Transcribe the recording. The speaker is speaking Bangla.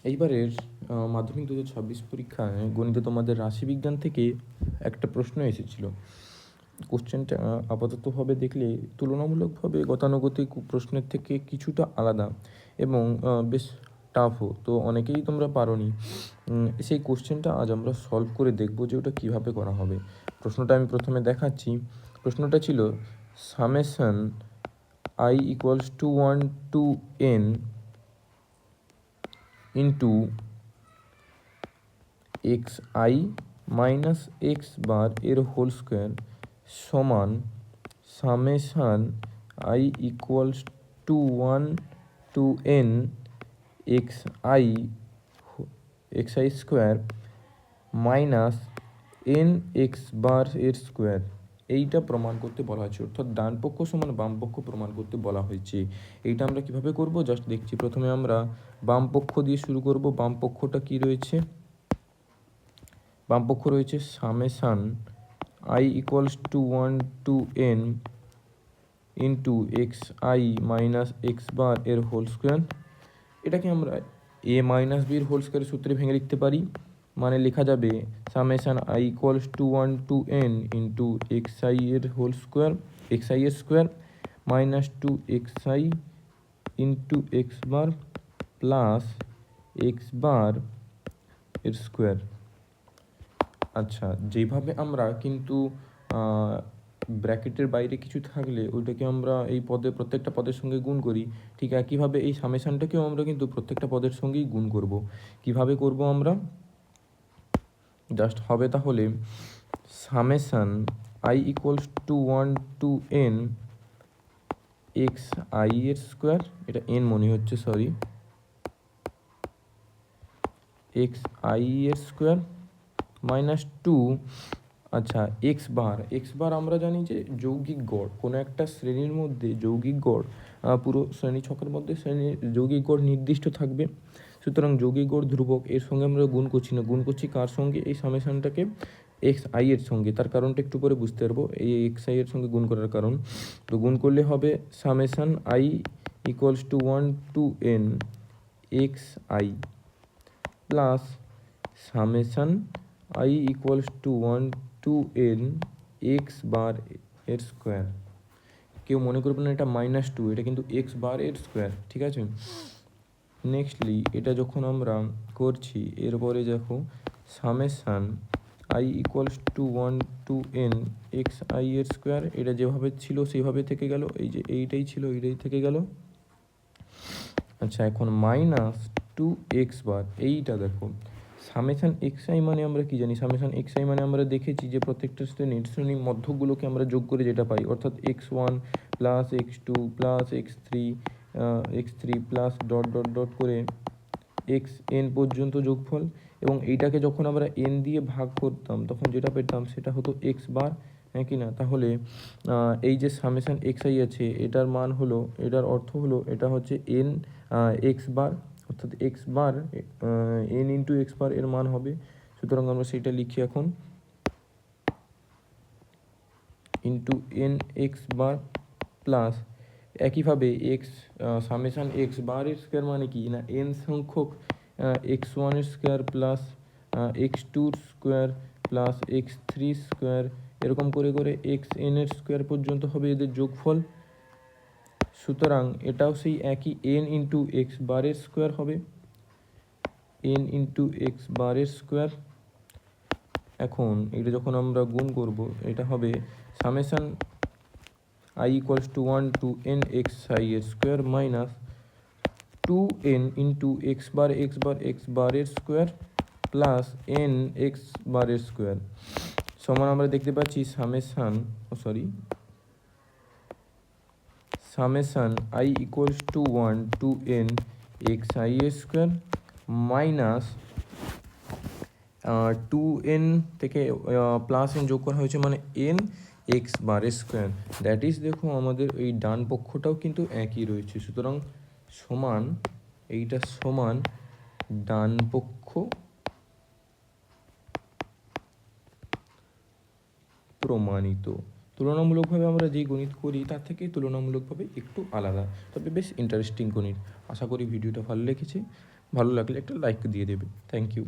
এইবারের মাধ্যমিক 2026 পরীক্ষায় গণিতে তোমাদের রাশিবিজ্ঞান থেকে একটা প্রশ্ন এসেছিল। কোশ্চেনটা আপাততভাবে দেখলে তুলনামূলকভাবে গতানুগতিক প্রশ্নের থেকে কিছুটা আলাদা এবং বেশ টাফও। তো অনেকেই তোমরা পারোনি। সেই কোশ্চেনটা আজ আমরা সলভ করে দেখব যে ওটা কীভাবে করা হবে। প্রশ্নটা আমি প্রথমে দেখাচ্ছি। প্রশ্নটা ছিল summation i equals to 1 to n into x i minus x bar এর হোল স্কোয়ার সমান summation i equals to 1 to n x i square minus n x bar এর স্কোয়ার। এইটা প্রমাণ করতে বলা হয়েছে, অর্থাৎ ডান পক্ষ সমান বাম পক্ষ প্রমাণ করতে বলা হয়েছে। এইটা আমরা কিভাবে করব জাস্ট দেখছি। প্রথমে আমরা বাম পক্ষ দিয়ে শুরু করব। বাম পক্ষটা কি রয়েছে? বাম পক্ষ রয়েছে summation i equals to 1 to n into x i minus x bar এর হোল স্কোয়ার। এটাকে আমরা এ মাইনাস বির হোল স্কোয়ারের সূত্রে ভেঙে লিখতে পারি। মানে লেখা যাবে summation i equals to 1 to n into x i এর হোল স্কোয়ার, এক্স আই এর square minus two x i into x bar plus x bar এর স্কোয়ার। আচ্ছা, যেভাবে আমরা কিন্তু ব্র্যাকেটের বাইরে কিছু থাকলে ওইটাকে আমরা এই প্রত্যেকটা পদের সঙ্গে গুণ করি, ঠিক একইভাবে এই সামেশানটাকেও আমরা কিন্তু প্রত্যেকটা পদের সঙ্গেই গুণ করব। কিভাবে করব আমরা? জাস্ট হবে তাহলে summation i equals to 1 to n x i এর স্কোয়ার, এটা এন মনে হচ্ছে, সরি, এক্স আই এর স্কোয়ার মাইনাস টু, আচ্ছা, এক্স বার আমরা জানি যে যৌগিক গড়। কোনো একটা শ্রেণীর মধ্যে যৌগিক গড়, পুরো শ্রেণী ছকের মধ্যে শ্রেণীর যৌগিক গড় নির্দিষ্ট থাকবে। সুতরাং যৌগিক গড় ধ্রুবক, এর সঙ্গে আমরা গুণ করছি না, গুণ করছি কার সঙ্গে? এই সামেশানটাকে এক্স আই এর সঙ্গে। তার কারণটা একটু পরে বুঝতে পারবো, এই এক্স আই এর সঙ্গে গুণ করার কারণ। তো গুণ করলে হবে summation i equals to 1 to n x i plus summation i equals to 1 to n x bar এর স্কোয়ার। কেউ মনে করবে না এটা -2, এটা কিন্তু এক্স বার এর স্কোয়ার, ঠিক আছে। নেক্সটলি এটা যখন আমরা করছি, এরপরে দেখো summation i equals to 1 to n x i এর স্কোয়ার। এটা যেভাবে ছিল সেইভাবে থেকে গেল, এই যে এইটাই ছিল এইটাই থেকে গেল। আচ্ছা, এখন মাইনাস টু এক্স বার, এইটা দেখো সামেশান এক্স আই মানে আমরা কি জানি? সামেশান এক্স আই মানে আমরা দেখেছি যে প্রত্যেকটা শ্রেণীর মধ্যগুলোকে আমরা যোগ করে যেটা পাই, অর্থাৎ x1 plus x2 plus x3 plus dot dot dot করে xn পর্যন্ত যোগফল। এবং এইটাকে যখন আমরা n দিয়ে ভাগ করতাম তখন যেটা পেতাম সেটা হতো এক্স বার, হ্যাঁ কি না? তাহলে এই যে সামেশান এক্স আই আছে, এটার মান হলো, এটার অর্থ হলো এটা হচ্ছে n এক্স বার, অর্থাৎ x bar n into x bar এর মান হবে। সুতরাং আমরা সেটা লিখি এখন, into n x bar plus একইভাবে এক্স সামেশান এক্স বার এর স্কোয়ার মানে কি না, এন সংখ্যক এক্স ওয়ানের স্কোয়ার প্লাস এক্স টুর square plus x three square, এরকম করে করে এক্স এন এর স্কোয়ার পর্যন্ত হবে এদের যোগফল। সুতরাং এটাও সেই একই এন ইন্টু এক্স বারের স্কোয়ার হবে, এন ইন্টু এক্স বারের স্কোয়ার। এখন এটা যখন আমরা গুণ করব, এটা হবে summation i equals to 1 to n x i এর square minus 2n into x বারের স্কোয়ার প্লাস এন এক্স বারের স্কোয়ার সমান আমরা দেখতে পাচ্ছি summation i equals to 1 to n x i এর স্কোয়ার মাইনাস 2n থেকে প্লাস n যোগ করা হয়েছে মানে n এক্স বারের স্কোয়ার। দ্যাট ইজ, দেখো আমাদের এই ডান পক্ষটাও কিন্তু একই রয়েছে। সুতরাং সমান, এইটা সমান ডান পক্ষ প্রমাণিত। তুলনামূলকভাবে আমরা যেই গণিত করি তার থেকে তুলনামূলকভাবে একটু আলাদা, তবে বেশ ইন্টারেস্টিং গণিত। আশা করি ভিডিওটা ভালো লেগেছে। ভালো লাগলে একটা লাইক দিয়ে দেবে। Thank you.